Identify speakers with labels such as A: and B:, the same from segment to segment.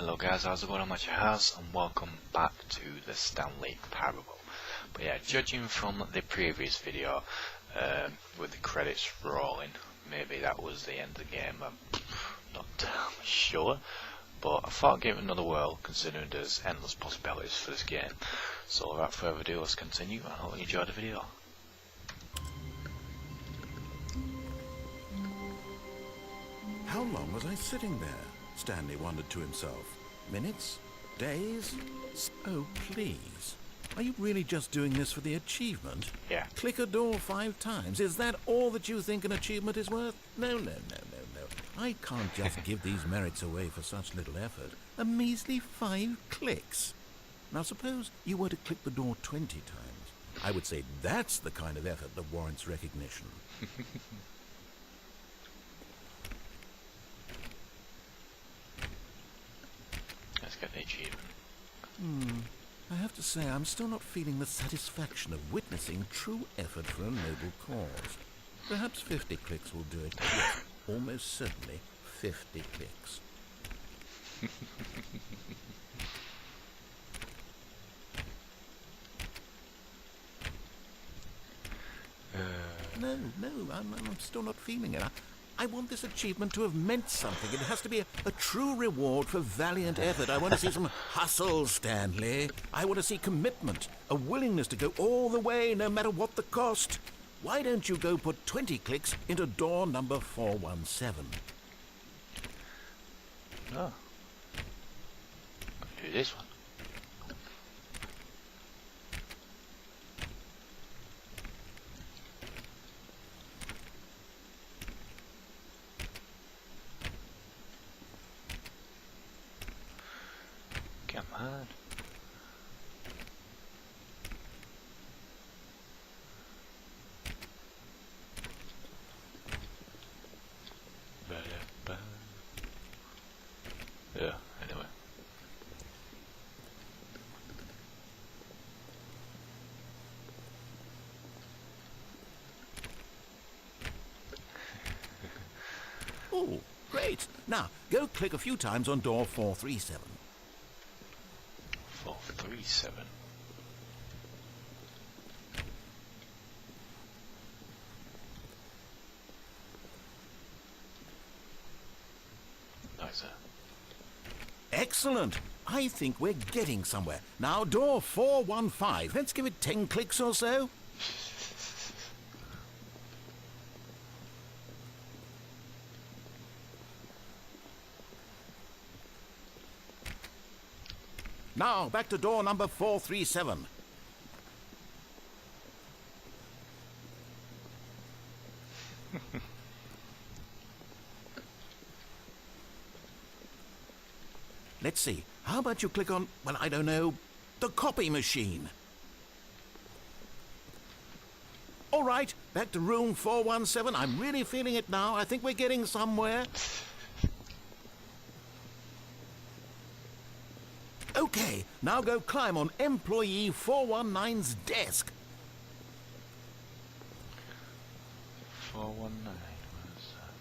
A: Hello guys, how's it going? I'm HatCHeTHaZ and welcome back to the Stanley Parable. But yeah, judging from the previous video, with the credits rolling, maybe that was the end of the game. I'm not sure, but I thought I'd give it another whirl considering there's endless possibilities for this game. So without further ado, let's continue and I hope you enjoy the video.
B: How long was I sitting there? Stanley wondered to himself. Minutes? Days? Oh, please. Are you really just doing this for the achievement?
A: Yeah.
B: Click a door 5 times. Is that all that you think an achievement is worth? No. I can't just give these merits away for such little effort. A measly 5 clicks. Now suppose you were to click the door 20 times. I would say that's the kind of effort that warrants recognition.
A: Let's get the achievement.
B: I have to say, I'm still not feeling the satisfaction of witnessing true effort for a noble cause. Perhaps 50 clicks will do it. Yes, almost certainly 50 clicks. No, I'm still not feeling it. I want this achievement to have meant something. It has to be a true reward for valiant effort. I want to see some hustle, Stanley. I want to see commitment, a willingness to go all the way, no matter what the cost. Why don't you go put 20 clicks into door number 417?
A: Oh. Do this one. Come on. Yeah, anyway.
B: Oh, great. Now, go click a few times on door 437.
A: 437. Nice.
B: Excellent. I think we're getting somewhere. Now, door 415. Let's give it 10 clicks or so. Now, back to door number 437. Let's see. How about you click on, well, I don't know, the copy machine? All right, back to room 417. I'm really feeling it now. I think we're getting somewhere. Okay, now go climb on employee 419's desk.
A: 419, where's that?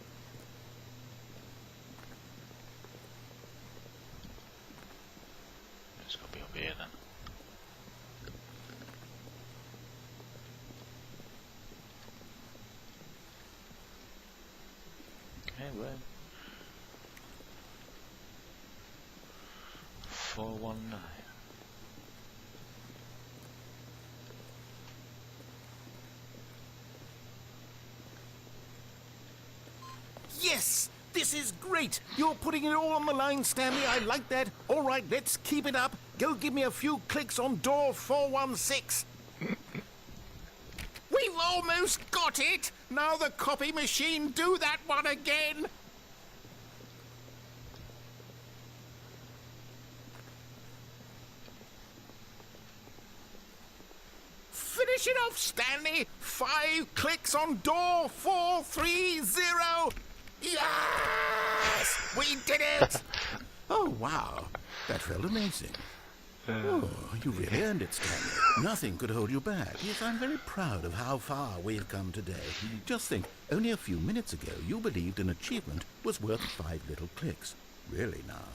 A: It's got to be up here then. Okay, well. 419.
B: Yes! This is great! You're putting it all on the line, Stanley. I like that. All right, let's keep it up. Go give me a few clicks on door 416. We've almost got it! Now the copy machine, do that one again! Finish it off, Stanley! 5 clicks on door 430! Yes! We did it! Oh, wow. That felt amazing. Oh, you really earned it, Stanley. Nothing could hold you back. Yes, I'm very proud of how far we've come today. Just think, only a few minutes ago you believed an achievement was worth 5 little clicks. Really now.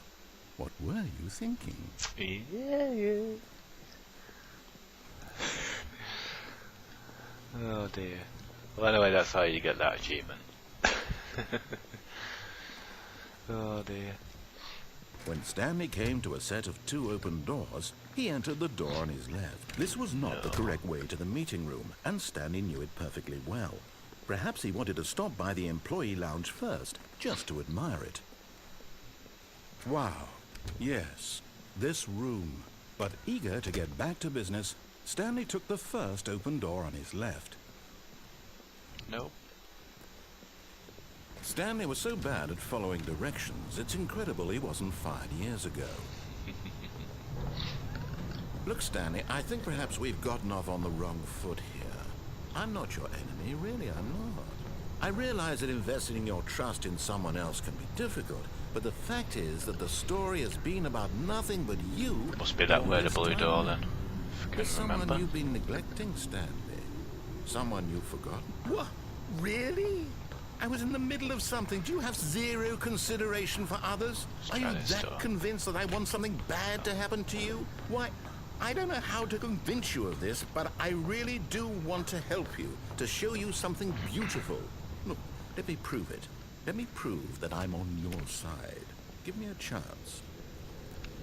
B: What were you thinking?
A: Yeah. Oh dear. Well, anyway, that's how you get that achievement. Oh dear.
B: When Stanley came to a set of 2 open doors, he entered the door on his left. This was not the correct way to the meeting room, and Stanley knew it perfectly well. Perhaps he wanted to stop by the employee lounge first, just to admire it. Wow, yes, this room. But eager to get back to business, Stanley took the first open door on his left.
A: Nope.
B: Stanley was so bad at following directions, it's incredible he wasn't fired years ago. Look, Stanley, I think perhaps we've gotten off on the wrong foot here. I'm not your enemy, really, I'm not. I realize that investing your trust in someone else can be difficult, but the fact is that the story has been about nothing but you.
A: Must be that way the blue door then. If I
B: There's
A: can remember.
B: someone you've been neglecting, Stanley. Someone you've forgotten. What? Really? I was in the middle of something. Do you have zero consideration for others? Are you that convinced that I want something bad to happen to you? Why, I don't know how to convince you of this, but I really do want to help you, to show you something beautiful. Look, let me prove it. Let me prove that I'm on your side. Give me a chance.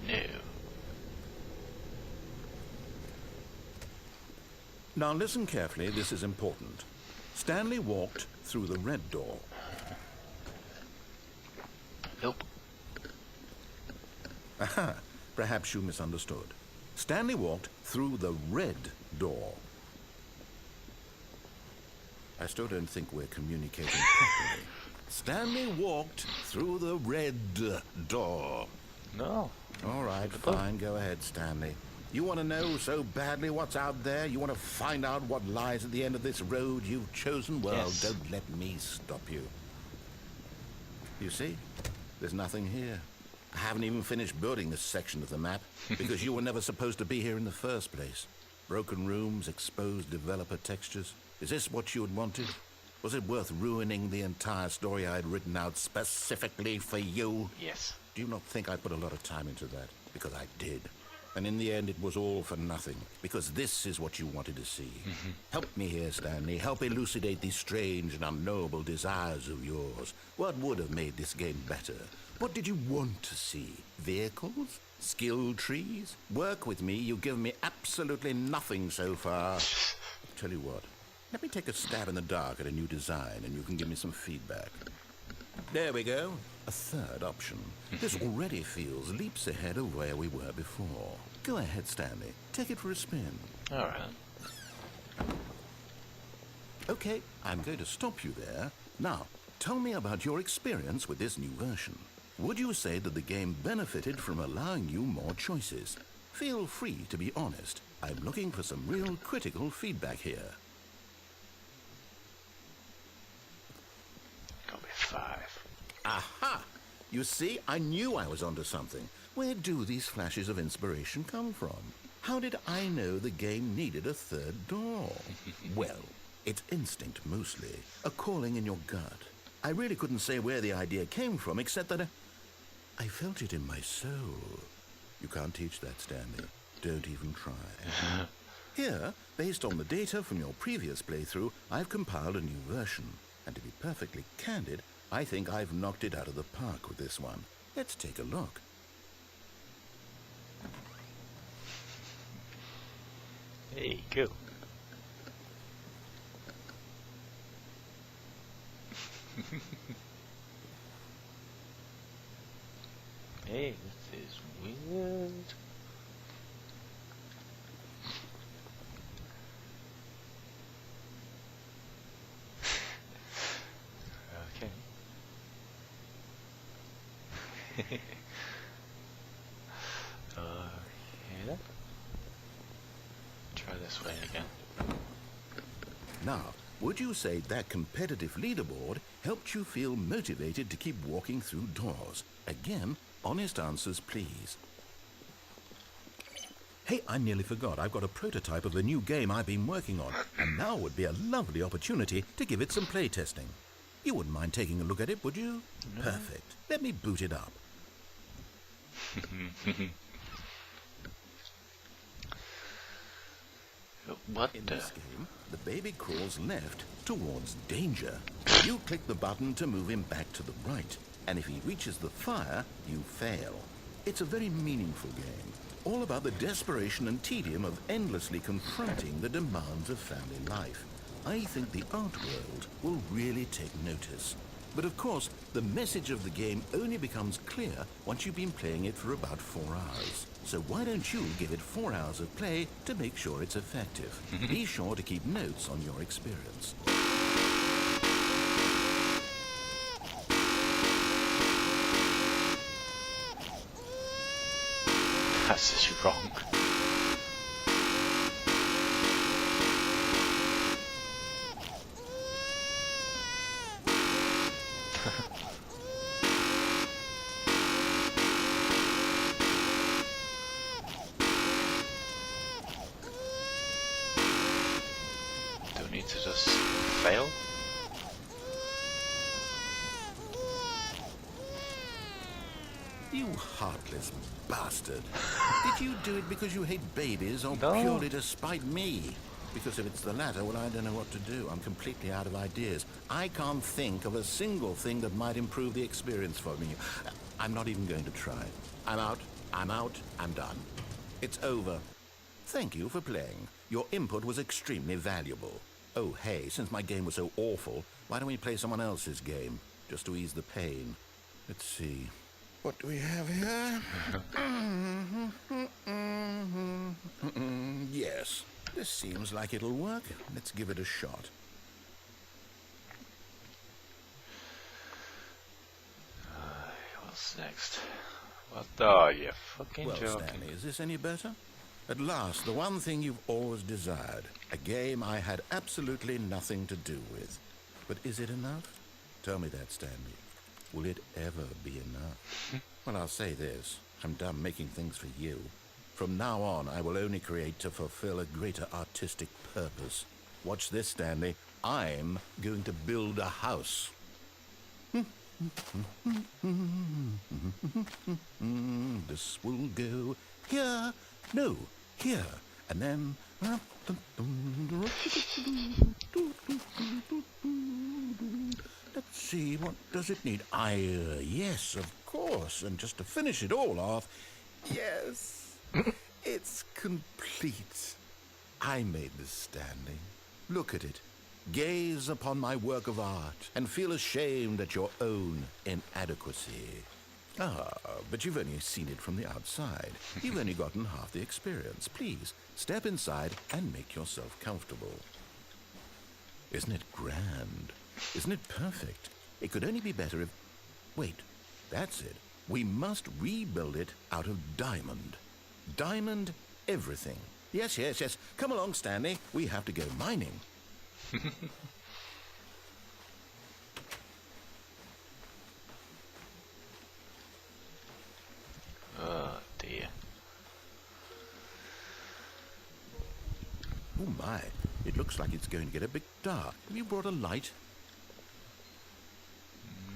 A: No.
B: Now listen carefully, this is important. Stanley walked through the red door.
A: Nope.
B: Aha, perhaps you misunderstood. Stanley walked through the red door. I still don't think we're communicating properly. Stanley walked through the red door.
A: No.
B: All right, fine, go ahead, Stanley. You want to know so badly what's out there? You want to find out what lies at the end of this road you've chosen? Well,
A: Yes.
B: Don't let me stop you. You see? There's nothing here. I haven't even finished building this section of the map, because you were never supposed to be here in the first place. Broken rooms, exposed developer textures. Is this what you had wanted? Was it worth ruining the entire story I had written out specifically for you?
A: Yes.
B: Do you not think I put a lot of time into that? Because I did. And in the end, it was all for nothing, because this is what you wanted to see. Help me here, Stanley. Help elucidate these strange and unknowable desires of yours. What would have made this game better? What did you want to see? Vehicles? Skill trees? Work with me. You've given me absolutely nothing so far. Tell you what, let me take a stab in the dark at a new design, and you can give me some feedback. There we go. A third option. This already feels leaps ahead of where we were before. Go ahead, Stanley. Take it for a spin.
A: All right.
B: Okay, I'm going to stop you there. Now, tell me about your experience with this new version. Would you say that the game benefited from allowing you more choices? Feel free to be honest. I'm looking for some real critical feedback here.
A: Got me 5.
B: Aha! You see, I knew I was onto something. Where do these flashes of inspiration come from? How did I know the game needed a third door? Well, it's instinct mostly, a calling in your gut. I really couldn't say where the idea came from, except that I felt it in my soul. You can't teach that, Stanley. Don't even try. Here, based on the data from your previous playthrough, I've compiled a new version. And to be perfectly candid, I think I've knocked it out of the park with this one. Let's take a look.
A: Hey, cool. Hey, this is weird. Okay. Okay. Try this way again.
B: Now, would you say that competitive leaderboard helped you feel motivated to keep walking through doors? Again, honest answers, please. Hey, I nearly forgot. I've got a prototype of a new game I've been working on, and now would be a lovely opportunity to give it some playtesting. You wouldn't mind taking a look at it, would you? No. Perfect. Let me boot it up.
A: What
B: In
A: the?
B: this game, the baby crawls left towards danger. You click the button to move him back to the right, and if he reaches the fire, you fail. It's a very meaningful game, all about the desperation and tedium of endlessly confronting the demands of family life. I think the art world will really take notice. But of course, the message of the game only becomes clear once you've been playing it for about 4 hours. So why don't you give it 4 hours of play to make sure it's effective? Be sure to keep notes on your experience.
A: That's just wrong. Don't need to just fail.
B: You heartless bastard. Did you do it because you hate babies or
A: No.
B: purely to spite me? Because if it's the latter, well, I don't know what to do. I'm completely out of ideas. I can't think of a single thing that might improve the experience for me. I'm not even going to try. I'm out, I'm done. It's over. Thank you for playing. Your input was extremely valuable. Oh, hey, since my game was so awful, why don't we play someone else's game, just to ease the pain? Let's see. What do we have here? Yes, this seems like it'll work. Let's give it a shot.
A: What's next? What? Oh, you fucking
B: Well,
A: joking.
B: Stanley, is this any better? At last, the one thing you've always desired. A game I had absolutely nothing to do with. But is it enough? Tell me that, Stanley. Will it ever be enough? Well, I'll say this. I'm done making things for you. From now on, I will only create to fulfill a greater artistic purpose. Watch this, Stanley. I'm going to build a house. This will go here. No, here. And then... Let's see, what does it need? Yes, of course. And just to finish it all off, yes, it's complete. I made this, Stanley. Look at it. Gaze upon my work of art and feel ashamed at your own inadequacy. Ah, but you've only seen it from the outside. You've only gotten half the experience. Please, step inside and make yourself comfortable. Isn't it grand? Isn't it perfect? It could only be better if... Wait, that's it. We must rebuild it out of diamond. Diamond everything. Yes, yes, yes. Come along, Stanley. We have to go mining.
A: Oh dear.
B: Oh my, it looks like it's going to get a bit dark. Have you brought a light?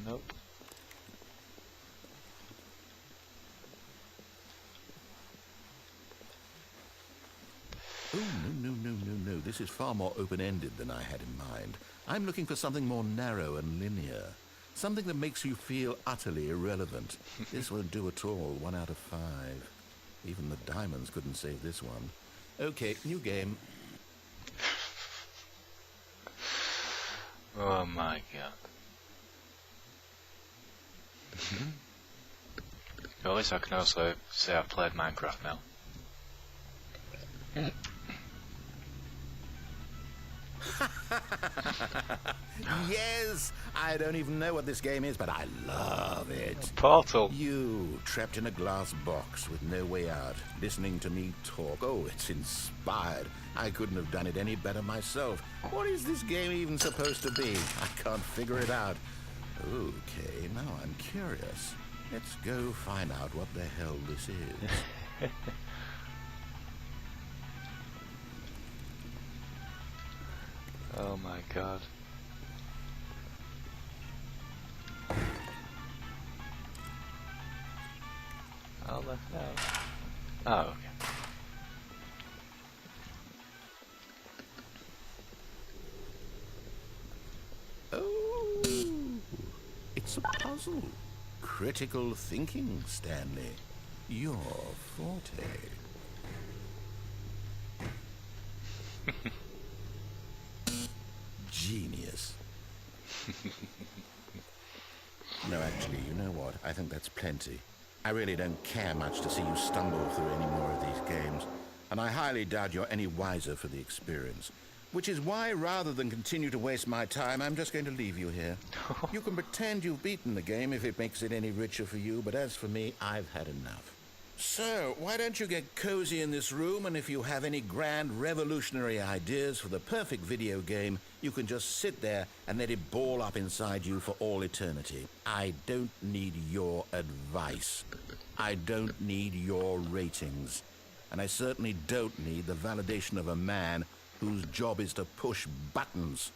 A: Nope.
B: Oh, no. This is far more open-ended than I had in mind. I'm looking for something more narrow and linear. Something that makes you feel utterly irrelevant. This won't do at all. 1 out of 5. Even the diamonds couldn't save this one. Okay, new game.
A: Oh my god. At least I can also say I've played Minecraft now.
B: Yes! I don't even know what this game is, but I love it.
A: Portal.
B: You, trapped in a glass box with no way out, listening to me talk. Oh, it's inspired. I couldn't have done it any better myself. What is this game even supposed to be? I can't figure it out. Okay, now I'm curious. Let's go find out what the hell this is.
A: Oh my god. How the hell? Oh, okay.
B: Oh, it's a puzzle. Critical thinking, Stanley. Your forte. Genius. No, actually, you know what? I think that's plenty. I really don't care much to see you stumble through any more of these games, and I highly doubt you're any wiser for the experience. Which is why, rather than continue to waste my time, I'm just going to leave you here. You can pretend you've beaten the game if it makes it any richer for you, but as for me, I've had enough. So, why don't you get cozy in this room, and if you have any grand revolutionary ideas for the perfect video game, you can just sit there and let it ball up inside you for all eternity. I don't need your advice. I don't need your ratings. And I certainly don't need the validation of a man whose job is to push buttons.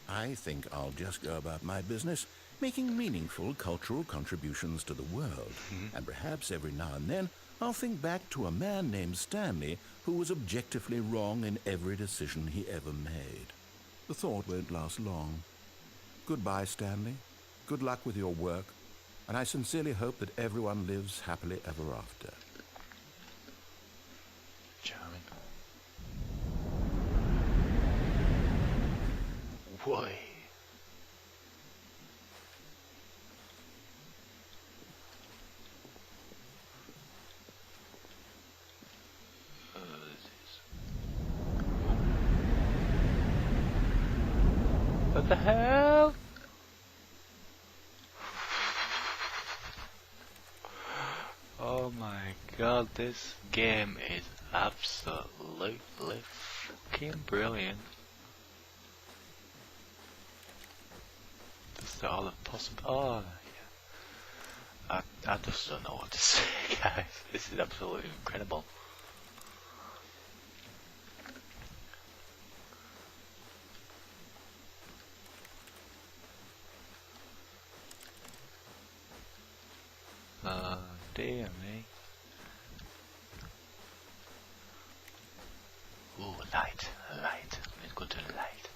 B: I think I'll just go about my business, making meaningful cultural contributions to the world. And perhaps every now and then, I'll think back to a man named Stanley who was objectively wrong in every decision he ever made. The thought won't last long. Goodbye, Stanley. Good luck with your work, and I sincerely hope that everyone lives happily ever after.
A: Charming. Why? What the hell? Oh my god, this game is absolutely fucking brilliant. Just all the possible. Oh, yeah. I just don't know what to say, guys. This is absolutely incredible. Dear me. Ooh, light. Let's go to the light.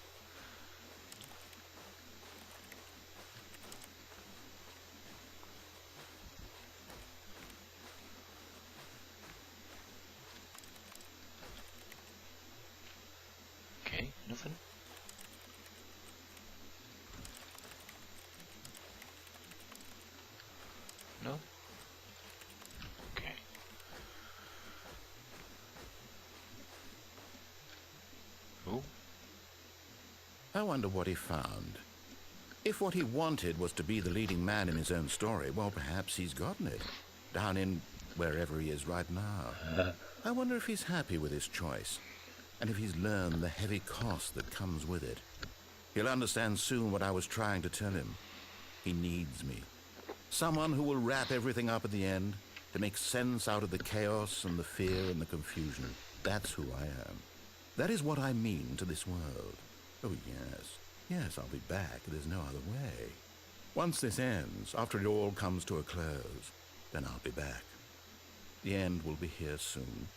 A: Okay, nothing. No? Okay. Oh.
B: I wonder what he found. If what he wanted was to be the leading man in his own story, well, perhaps he's gotten it. Down in wherever he is right now. I wonder if he's happy with his choice, and if he's learned the heavy cost that comes with it. He'll understand soon what I was trying to tell him. He needs me. Someone who will wrap everything up at the end, to make sense out of the chaos and the fear and the confusion. That's who I am. That is what I mean to this world. Oh, yes. Yes, I'll be back. There's no other way. Once this ends, after it all comes to a close, then I'll be back. The end will be here soon.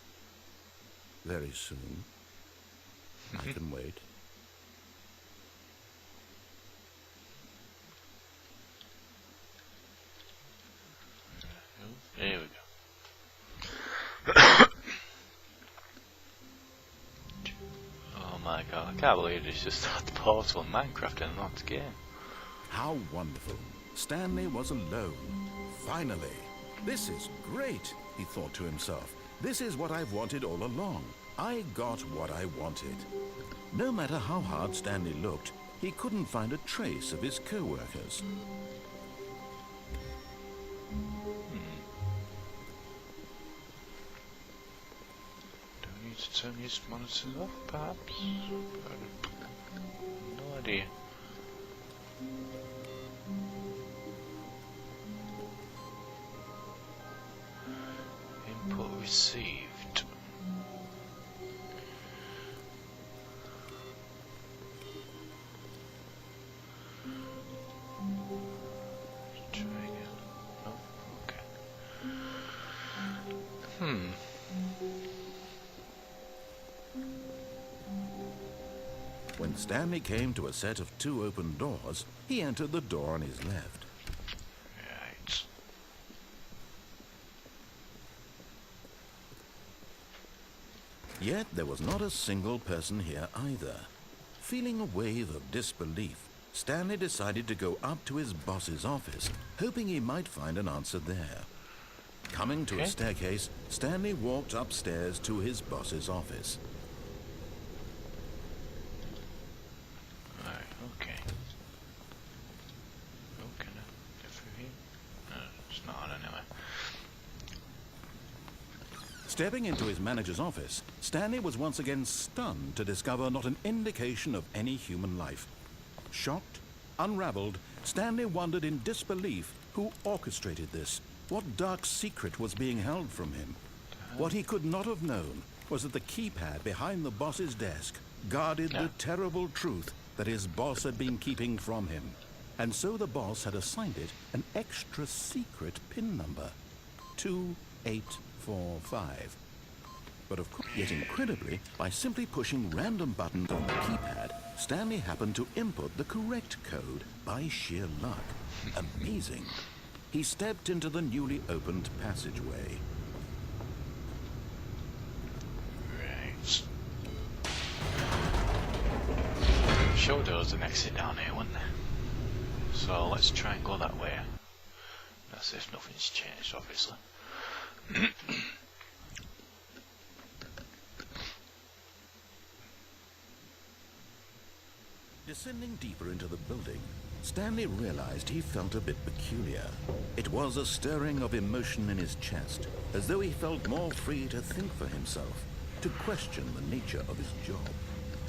B: Very soon. I can wait.
A: There we go. Oh my god, I can't believe it's just the portal in Minecraft and not the game.
B: How wonderful. Stanley was alone. Finally. This is great, he thought to himself. This is what I've wanted all along. I got what I wanted. No matter how hard Stanley looked, he couldn't find a trace of his co-workers.
A: Do I need to turn these monitors off, perhaps? No idea. Input received. Try again. No? Okay.
B: When Stanley came to a set of 2 open doors, he entered the door on his left.
A: Right.
B: Yet there was not a single person here either. Feeling a wave of disbelief, Stanley decided to go up to his boss's office, hoping he might find an answer there. Coming to a staircase, Stanley walked upstairs to his boss's office.
A: Right, okay. Oh, can I get through here? No, it's not on anyway.
B: Stepping into his manager's office, Stanley was once again stunned to discover not an indication of any human life. Shocked, unraveled, Stanley wondered in disbelief who orchestrated this. What dark secret was being held from him? What he could not have known was that the keypad behind the boss's desk guarded the terrible truth that his boss had been keeping from him. And so the boss had assigned it an extra secret PIN number, 2845. But of course, yet incredibly, by simply pushing random buttons on the keypad, Stanley happened to input the correct code by sheer luck. Amazing. He stepped into the newly opened passageway.
A: Right. Sure there was an exit down here, wasn't there? So let's try and go that way. That's if nothing's changed, obviously.
B: Descending deeper into the building, Stanley realized he felt a bit peculiar. It was a stirring of emotion in his chest, as though he felt more free to think for himself, to question the nature of his job.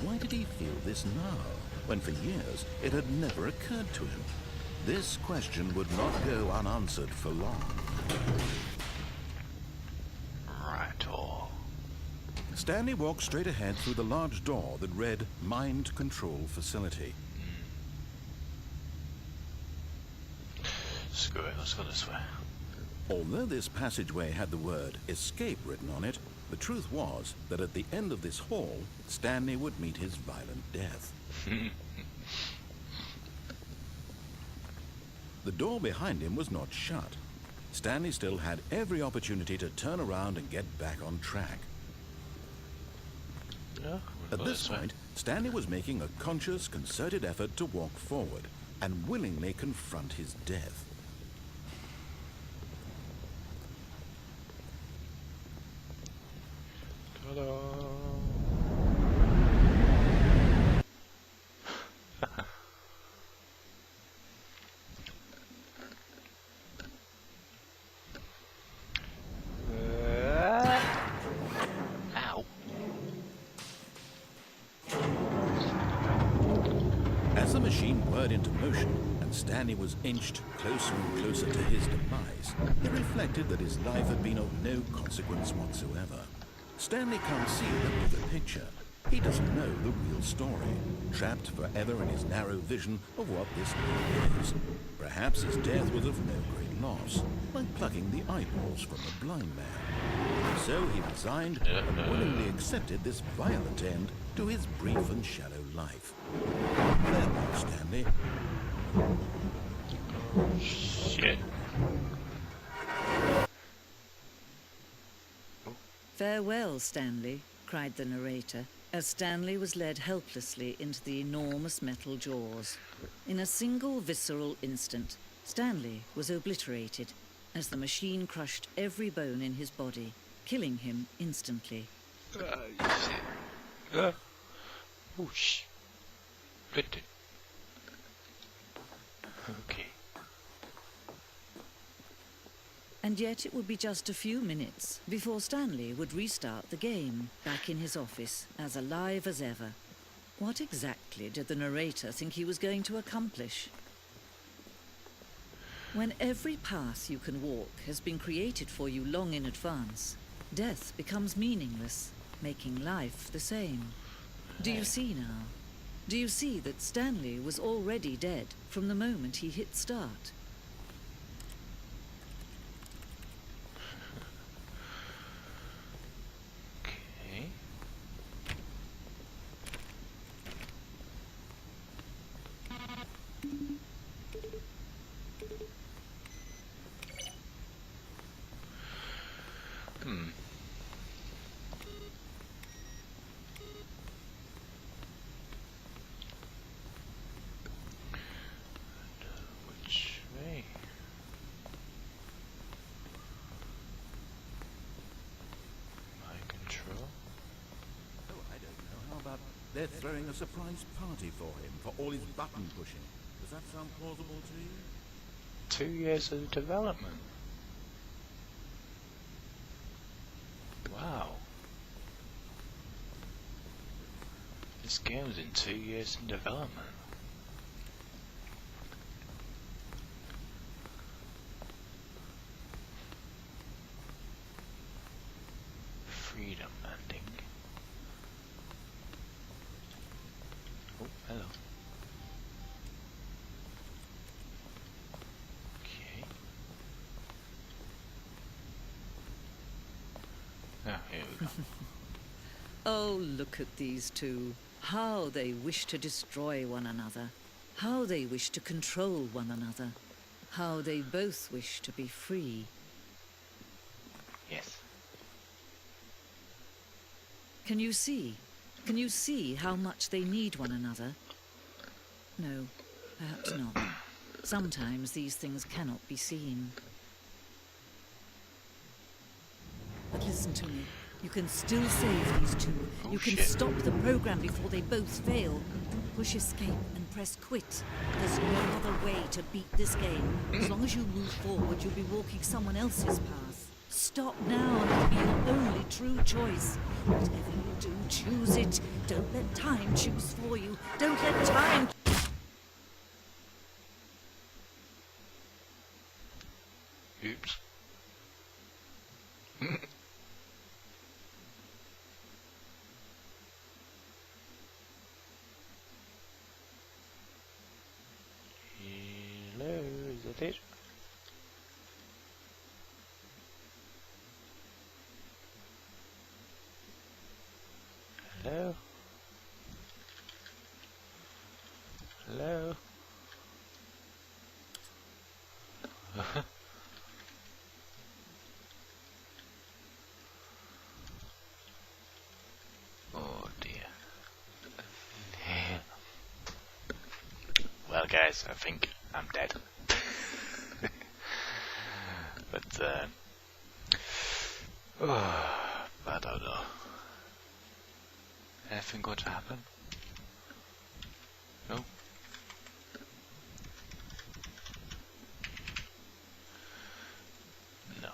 B: Why did he feel this now, when for years it had never occurred to him? This question would not go unanswered for long.
A: Right-o.
B: Stanley walked straight ahead through the large door that read Mind Control Facility.
A: Screw it, let's go this way.
B: Although this passageway had the word escape written on it, the truth was that at the end of this hall, Stanley would meet his violent death. The door behind him was not shut. Stanley still had every opportunity to turn around and get back on track.
A: Yeah,
B: At this point, Stanley was making a conscious, concerted effort to walk forward and willingly confront his death.
A: Ta-da! Ow.
B: As the machine whirred into motion and Stanley was inched closer and closer to his demise, he reflected that his life had been of no consequence whatsoever. Stanley can't see the bigger picture. He doesn't know the real story, trapped forever in his narrow vision of what this life is. Perhaps his death was of no great loss, like plucking the eyeballs from a blind man. So he resigned and willingly accepted this violent end to his brief and shallow life. Farewell, Stanley.
A: Shit.
C: "Farewell, Stanley," cried the narrator, as Stanley was led helplessly into the enormous metal jaws. In a single visceral instant, Stanley was obliterated as the machine crushed every bone in his body, killing him instantly.
A: Shit. Whoosh. Bitte. Okay.
C: And yet it would be just a few minutes before Stanley would restart the game, back in his office, as alive as ever. What exactly did the narrator think he was going to accomplish? When every path you can walk has been created for you long in advance, death becomes meaningless, making life the same. Do you see now? Do you see that Stanley was already dead from the moment he hit start?
B: They're throwing a surprise party for him for all his button pushing. Does that sound plausible to you?
A: 2 years of development. Wow. This game was in 2 years in development. Freedom ending. Oh, hello. Okay. Ah, here we go.
C: Oh, look at these two. How they wish to destroy one another. How they wish to control one another. How they both wish to be free.
A: Yes.
C: Can you see? Can you see how much they need one another? No, perhaps not. Sometimes these things cannot be seen. But listen to me. You can still save these two.
A: Oh,
C: You can
A: shit.
C: stop the program before they both fail. Push escape and press quit. There's no other way to beat this game. As long as you move forward, you'll be walking someone else's path. Stop now and it'll be your only true choice. Whatever you do, choose it. Don't let time choose for you. Don't let time...
A: Oops. Hello, is that it? Hello? Hello? Oh dear. Well guys, I think I'm dead. But I don't know. Anything going to happen? No? No.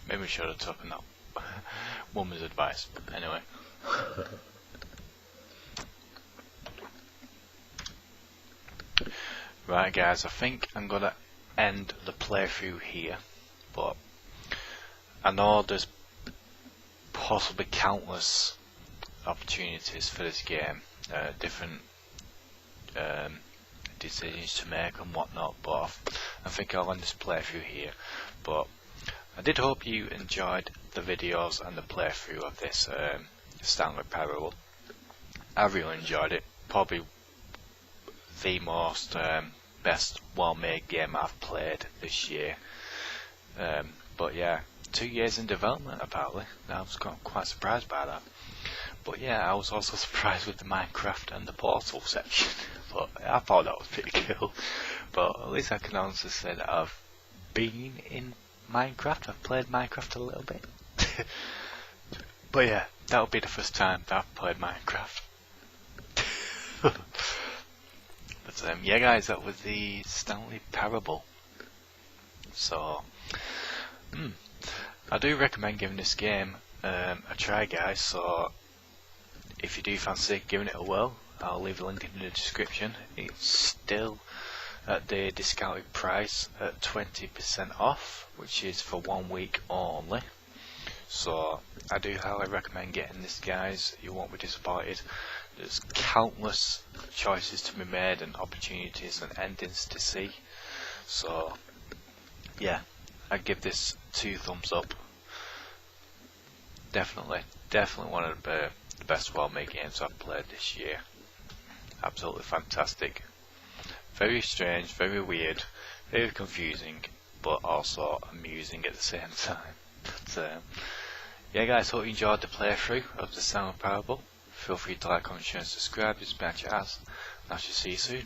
A: Maybe we should have taken that woman's advice. Anyway. Right guys, I think I'm gonna end the playthrough here, but I know there's possibly countless opportunities for this game, different decisions to make and whatnot, but I think I'll end this playthrough here. But I did hope you enjoyed the videos and the playthrough of this Stanley Parable. I really enjoyed it. Probably the most best well-made game I've played this year. But yeah, 2 years in development apparently. I was quite surprised by that. But yeah, I was also surprised with the Minecraft and the Portal section. But I thought that was pretty cool. But at least I can honestly say that I've been in Minecraft. I've played Minecraft a little bit. But yeah, that'll be the first time that I've played Minecraft. But yeah guys, that was the Stanley Parable. So I do recommend giving this game a try guys, so if you do fancy giving it a whirl, I'll leave a link in the description. It's still at the discounted price at 20% off, which is for 1 week only. So I do highly recommend getting this guys, you won't be disappointed. There's countless choices to be made and opportunities and endings to see. So yeah, I'd give this 2 thumbs up. Definitely one of the best well-made games I've played this year. Absolutely fantastic. Very strange, very weird, very confusing, but also amusing at the same time. But yeah guys, hope you enjoyed the playthrough of the Stanley Parable. Feel free to like, comment, share and subscribe. It's been HatCHeTHaZ, and I shall see you soon.